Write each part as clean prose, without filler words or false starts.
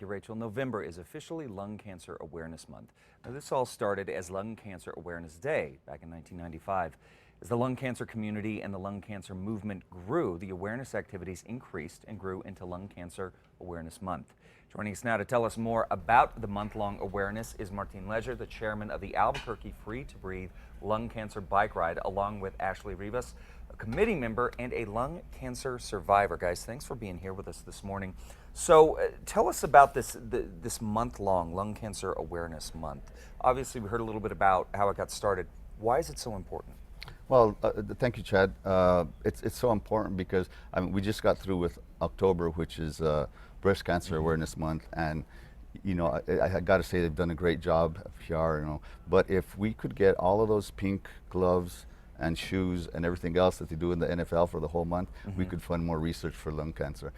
you, Rachel. November is officially Lung Cancer Awareness Month. Now, this all started as Lung Cancer Awareness Day back in 1995. As the lung cancer community and the lung cancer movement grew, the awareness activities increased and grew into Lung Cancer Awareness Month. Joining us now to tell us more about the month-long awareness is Martine Leger, the chairman of the Albuquerque Free to Breathe Lung Cancer Bike Ride, along with Ashley Rivas, a committee member and a lung cancer survivor. Guys, thanks for being here with us this morning. So tell us about this month-long Lung Cancer Awareness Month. Obviously, we heard a little bit about how it got started. Why is it so important? Well, thank you, Chad. It's so important because we just got through with October, which is Breast Cancer Awareness Month, and I got to say they've done a great job of PR. But if we could get all of those pink gloves and shoes and everything else that they do in the NFL for the whole month, we could fund more research for lung cancer.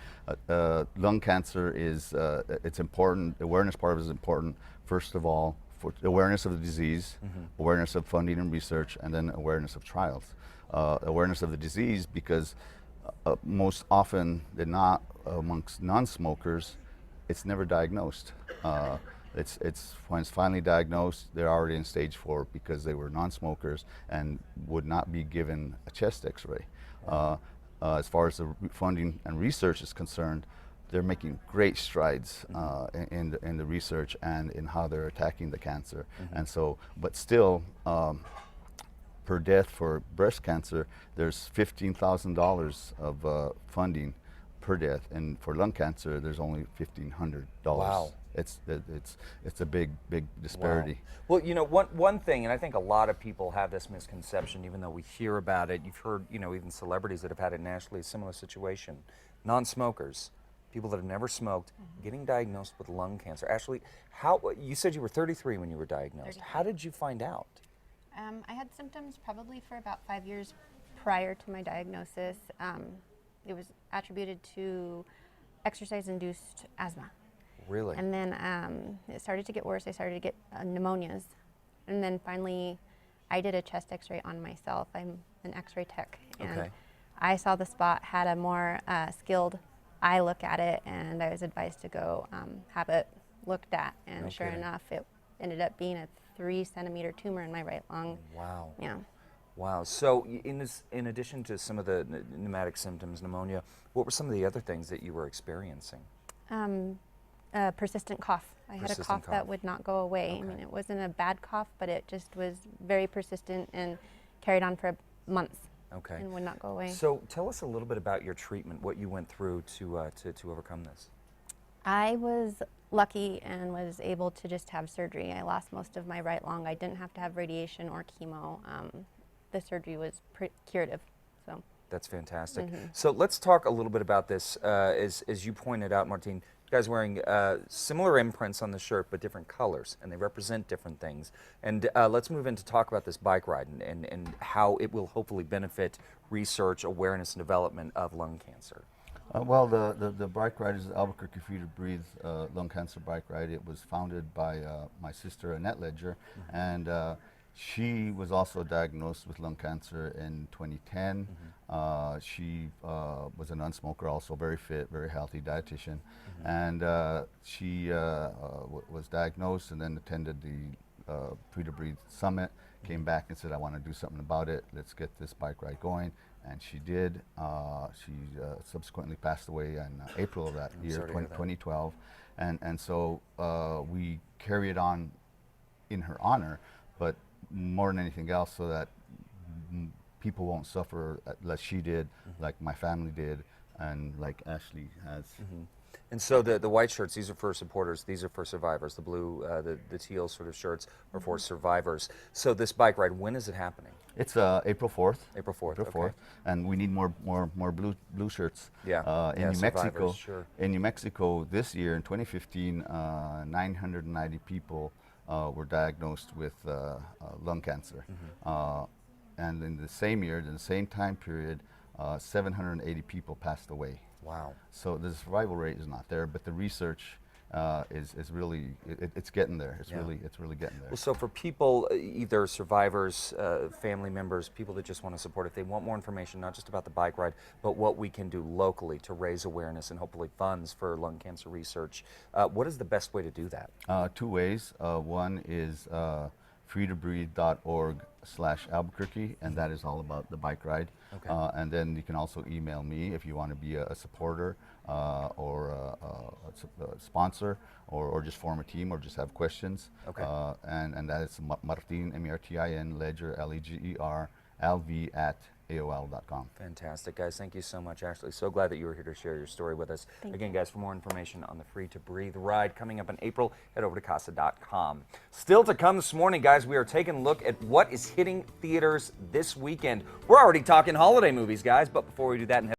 Lung cancer is it's important. Awareness part of it is important. First of all, for awareness of the disease, awareness of funding and research, and then awareness of trials. Awareness of the disease because most often than not amongst non-smokers, it's never diagnosed. It's when it's finally diagnosed, they're already in stage 4 because they were non-smokers and would not be given a chest X-ray. As far as the funding and research is concerned, they're making great strides in the research and in how they're attacking the cancer. And so, but still, per death for breast cancer, there's $15,000 of funding per death, and for lung cancer, there's only $1,500. Wow. It's a big disparity. Wow. Well, one thing, and I think a lot of people have this misconception, even though we hear about it. You've heard, even celebrities that have had it nationally, a similar situation. Non-smokers, people that have never smoked, getting diagnosed with lung cancer. Ashley, you said you were 33 when you were diagnosed. 33. How did you find out? I had symptoms probably for about 5 years prior to my diagnosis. It was attributed to exercise-induced asthma. Really? And then it started to get worse. I started to get pneumonias. And then finally, I did a chest x-ray on myself. I'm an x-ray tech. And Okay. I saw the spot, had a more skilled eye look at it, and I was advised to go have it looked at. And sure Okay. enough, it ended up being a 3-centimeter tumor in my right lung. Wow. Yeah. Wow. So in addition to some of the pneumatic symptoms, pneumonia, what were some of the other things that you were experiencing? Persistent cough. I had a Persistent cough cough. that would not go away. I Okay. mean, it wasn't a bad cough, but it just was very persistent and carried on for months Okay. and would not go away. So tell us a little bit about your treatment, what you went through to overcome this. I was lucky and was able to just have surgery. I lost most of my right lung. I didn't have to have radiation or chemo. The surgery was curative. So. That's fantastic. So let's talk a little bit about this. As you pointed out, Martine, you guys wearing similar imprints on the shirt, but different colors, and they represent different things. And let's move in to talk about this bike ride and how it will hopefully benefit research, awareness, and development of lung cancer. Well, the bike ride is the Albuquerque Free to Breathe Lung Cancer Bike Ride. It was founded by my sister, Annette Leger, and she was also diagnosed with lung cancer in 2010. She was a non-smoker, also very fit, very healthy dietitian, and she was diagnosed and then attended the Free to Breathe Summit, came back and said, I want to do something about it, let's get this bike ride going. And she did. She subsequently passed away in April of that year, 2012. And so we carry it on in her honor, but more than anything else so that people won't suffer like she did, like my family did, and like Ashley has. And so the white shirts, these are for supporters, these are for survivors. The blue, the teal sort of shirts are for survivors. So this bike ride, when is it happening? It's April 4th. April 4th. April 4th, okay. and we need more blue shirts. Yeah. In yeah, New Mexico, survivors, sure. in New Mexico this year in 2015, 990 people were diagnosed with lung cancer, and in the same year, in the same time period, 780 people passed away. Wow. So the survival rate is not there, but the research is really it's getting there. It's Yeah. really getting there. Well, so for people, either survivors, family members, people that just want to support, if they want more information, not just about the bike ride, but what we can do locally to raise awareness and hopefully funds for lung cancer research, what is the best way to do that? Two ways. One is freetobreathe.org/Albuquerque, and that is all about the bike ride. Okay. And then you can also email me if you want to be a supporter or a sponsor, or just form a team or just have questions. Okay. And that is Martin, M-E-R-T-I-N, Ledger, L-E-G-E-R, L-V at AOL.com. Fantastic, guys. Thank you so much, Ashley. So glad that you were here to share your story with us. Thank Again, you. guys, for more information on the Free to Breathe ride coming up in April, head over to casa.com. Still to come this morning, guys, we are taking a look at what is hitting theaters this weekend. We're already talking holiday movies, guys, but before we do that,